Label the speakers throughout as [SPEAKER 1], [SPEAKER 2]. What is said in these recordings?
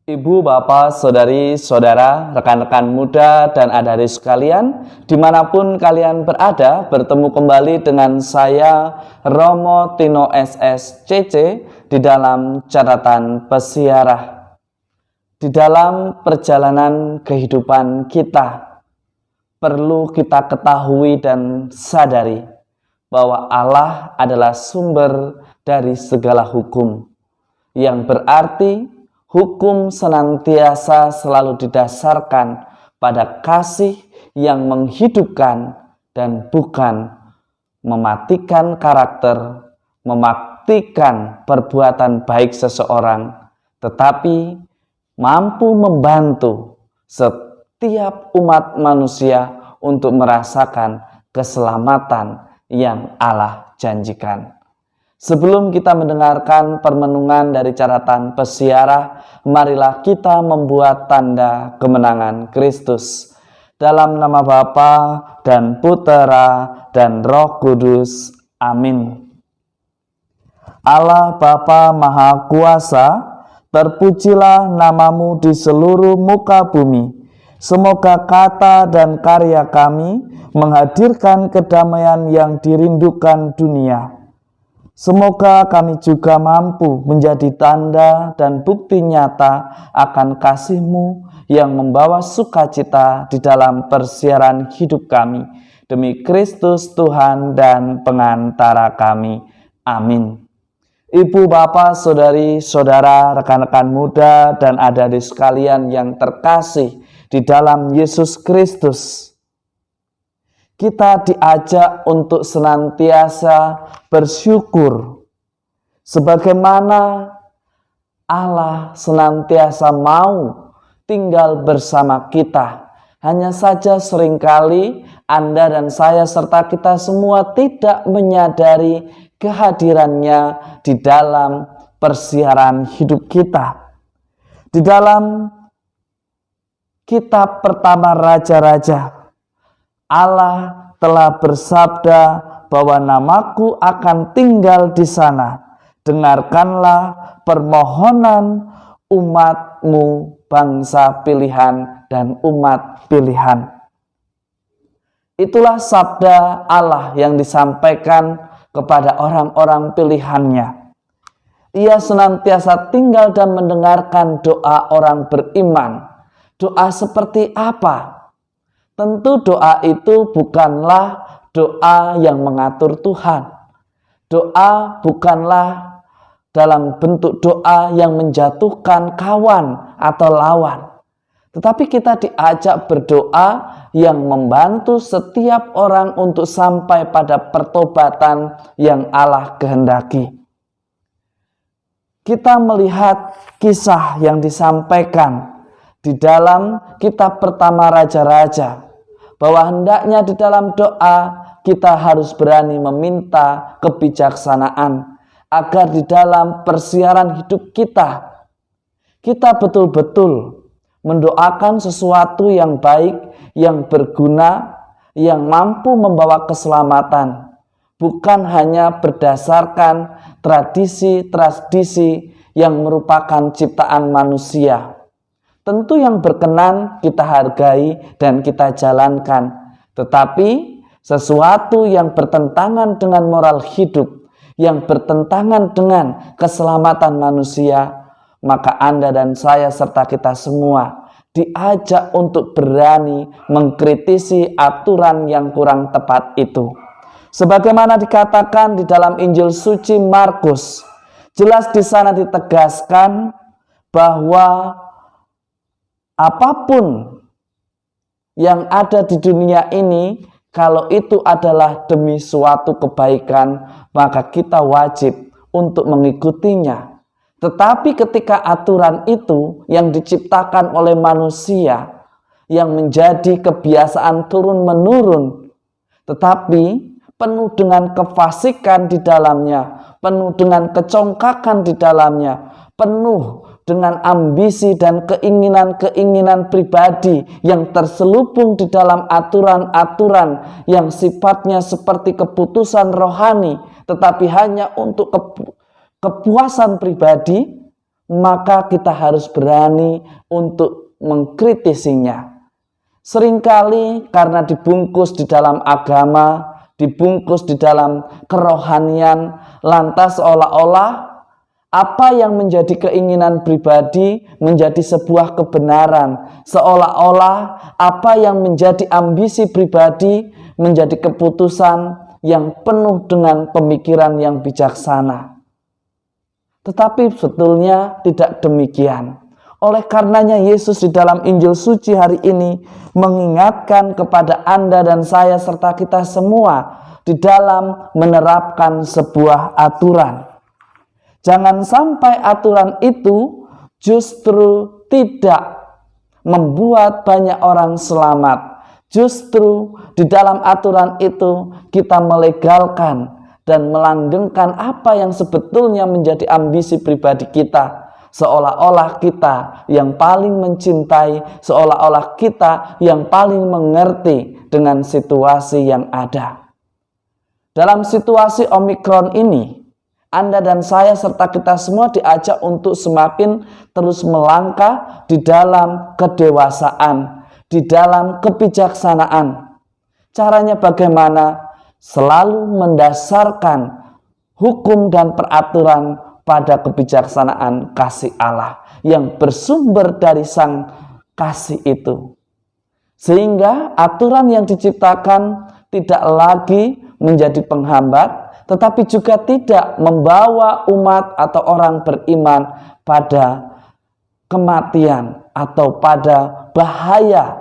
[SPEAKER 1] Ibu, bapak, saudari, saudara, rekan-rekan muda, dan adik-adik sekalian, dimanapun kalian berada, bertemu kembali dengan saya, Romo Tino SSCC, di dalam catatan pesiarah. Di dalam perjalanan kehidupan kita, perlu kita ketahui dan sadari bahwa Allah adalah sumber dari segala hukum, yang berarti hukum senantiasa selalu didasarkan pada kasih yang menghidupkan dan bukan mematikan karakter, mematikan perbuatan baik seseorang, tetapi mampu membantu setiap umat manusia untuk merasakan keselamatan yang Allah janjikan. Sebelum kita mendengarkan permenungan dari catatan pesiarah, marilah kita membuat tanda kemenangan Kristus. Dalam nama Bapa dan Putera dan Roh Kudus. Amin. Allah Bapa Maha Kuasa, terpujilah namamu di seluruh muka bumi. Semoga kata dan karya kami menghadirkan kedamaian yang dirindukan dunia. Semoga kami juga mampu menjadi tanda dan bukti nyata akan kasih-Mu yang membawa sukacita di dalam persiaran hidup kami. Demi Kristus Tuhan dan pengantara kami. Amin. Ibu, bapak, saudari, saudara, rekan-rekan muda, dan adik-adik sekalian yang terkasih di dalam Yesus Kristus, kita diajak untuk senantiasa bersyukur sebagaimana Allah senantiasa mau tinggal bersama kita. Hanya saja seringkali Anda dan saya serta kita semua tidak menyadari kehadirannya di dalam persiaran hidup kita. Di dalam kitab pertama Raja-Raja, Allah telah bersabda bahwa namaku akan tinggal di sana. Dengarkanlah permohonan umat-Mu, bangsa pilihan dan umat pilihan. Itulah sabda Allah yang disampaikan kepada orang-orang pilihannya. Ia senantiasa tinggal dan mendengarkan doa orang beriman. Doa seperti apa? Tentu doa itu bukanlah doa yang mengatur Tuhan. Doa bukanlah dalam bentuk doa yang menjatuhkan kawan atau lawan. Tetapi kita diajak berdoa yang membantu setiap orang untuk sampai pada pertobatan yang Allah kehendaki. Kita melihat kisah yang disampaikan di dalam kitab pertama Raja-Raja, bahwa hendaknya di dalam doa kita harus berani meminta kebijaksanaan agar di dalam persiaran hidup kita betul-betul mendoakan sesuatu yang baik, yang berguna, yang mampu membawa keselamatan, bukan hanya berdasarkan tradisi-tradisi yang merupakan ciptaan manusia. Tentu yang berkenan kita hargai dan kita jalankan. Tetapi sesuatu yang bertentangan dengan moral hidup, yang bertentangan dengan keselamatan manusia, maka Anda dan saya serta kita semua diajak untuk berani mengkritisi aturan yang kurang tepat itu. Sebagaimana dikatakan di dalam Injil suci Markus, jelas di sana ditegaskan bahwa apapun yang ada di dunia ini, kalau itu adalah demi suatu kebaikan, maka kita wajib untuk mengikutinya. Tetapi ketika aturan itu yang diciptakan oleh manusia, yang menjadi kebiasaan turun-menurun, tetapi penuh dengan kefasikan di dalamnya, penuh dengan kecongkakan di dalamnya, penuh dengan ambisi dan keinginan-keinginan pribadi yang terselubung di dalam aturan-aturan yang sifatnya seperti keputusan rohani, tetapi hanya untuk kepuasan pribadi, maka kita harus berani untuk mengkritisinya. Seringkali karena dibungkus di dalam agama, dibungkus di dalam kerohanian, lantas seolah-olah apa yang menjadi keinginan pribadi menjadi sebuah kebenaran, seolah-olah apa yang menjadi ambisi pribadi menjadi keputusan yang penuh dengan pemikiran yang bijaksana. Tetapi sebetulnya tidak demikian. Oleh karenanya Yesus di dalam Injil suci hari ini mengingatkan kepada Anda dan saya serta kita semua di dalam menerapkan sebuah aturan. Jangan sampai aturan itu justru tidak membuat banyak orang selamat. Justru di dalam aturan itu kita melegalkan dan melanggengkan apa yang sebetulnya menjadi ambisi pribadi kita. Seolah-olah kita yang paling mencintai, seolah-olah kita yang paling mengerti dengan situasi yang ada. Dalam situasi Omikron ini, Anda dan saya serta kita semua diajak untuk semakin terus melangkah di dalam kedewasaan, di dalam kebijaksanaan. Caranya bagaimana? Selalu mendasarkan hukum dan peraturan pada kebijaksanaan kasih Allah yang bersumber dari Sang Kasih itu. Sehingga aturan yang diciptakan tidak lagi menjadi penghambat, tetapi juga tidak membawa umat atau orang beriman pada kematian atau pada bahaya,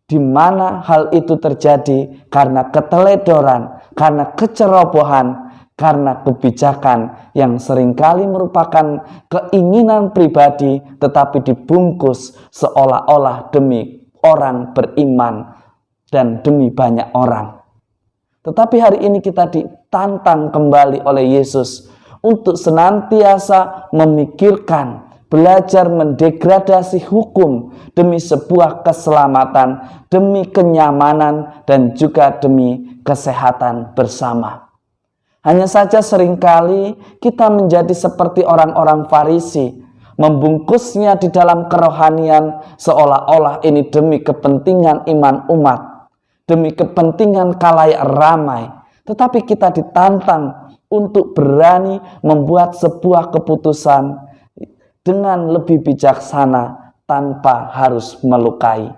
[SPEAKER 1] di mana hal itu terjadi karena keteledoran, karena kecerobohan, karena kebijakan yang seringkali merupakan keinginan pribadi tetapi dibungkus seolah-olah demi orang beriman dan demi banyak orang. Tetapi hari ini kita ditantang kembali oleh Yesus untuk senantiasa memikirkan, belajar mendegradasi hukum demi sebuah keselamatan, demi kenyamanan, dan juga demi kesehatan bersama. Hanya saja seringkali kita menjadi seperti orang-orang Farisi, membungkusnya di dalam kerohanian seolah-olah ini demi kepentingan iman umat, demi kepentingan khalayak ramai. Tetapi kita ditantang untuk berani membuat sebuah keputusan dengan lebih bijaksana tanpa harus melukai.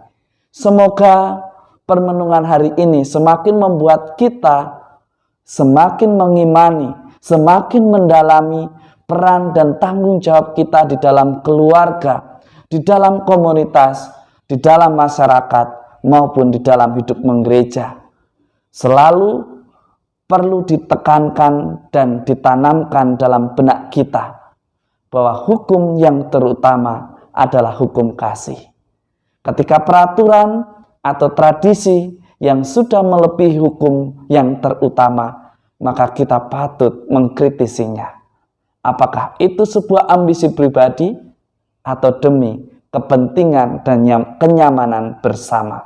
[SPEAKER 1] Semoga permenungan hari ini semakin membuat kita semakin mengimani, semakin mendalami peran dan tanggung jawab kita di dalam keluarga, di dalam komunitas, di dalam masyarakat, maupun di dalam hidup menggereja. Selalu perlu ditekankan dan ditanamkan dalam benak kita bahwa hukum yang terutama adalah hukum kasih. Ketika peraturan atau tradisi yang sudah melebihi hukum yang terutama, maka kita patut mengkritisinya. Apakah itu sebuah ambisi pribadi atau demi kepentingan dan kenyamanan bersama?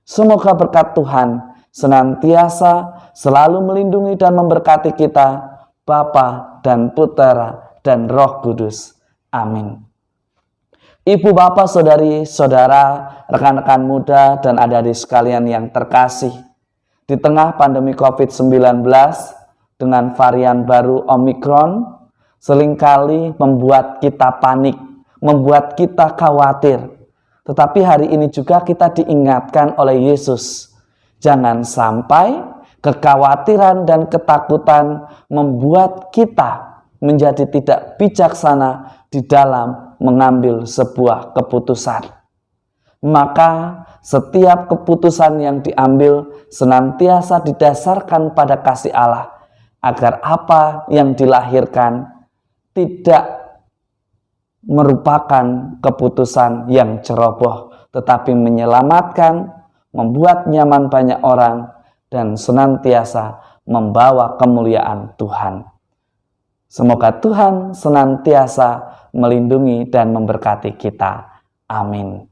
[SPEAKER 1] Semoga berkat Tuhan senantiasa selalu melindungi dan memberkati kita, Bapa dan Putera dan Roh Kudus. Amin. Ibu, bapak, saudari, saudara, rekan-rekan muda, dan adik-adik sekalian yang terkasih, di tengah pandemi COVID-19 dengan varian baru Omikron, seringkali membuat kita panik, membuat kita khawatir. Tetapi hari ini juga kita diingatkan oleh Yesus, jangan sampai kekhawatiran dan ketakutan membuat kita menjadi tidak bijaksana di dalam mengambil sebuah keputusan. Maka setiap keputusan yang diambil senantiasa didasarkan pada kasih Allah, agar apa yang dilahirkan tidak merupakan keputusan yang ceroboh, tetapi menyelamatkan, membuat nyaman banyak orang, dan senantiasa membawa kemuliaan Tuhan. Semoga Tuhan senantiasa melindungi dan memberkati kita. Amin.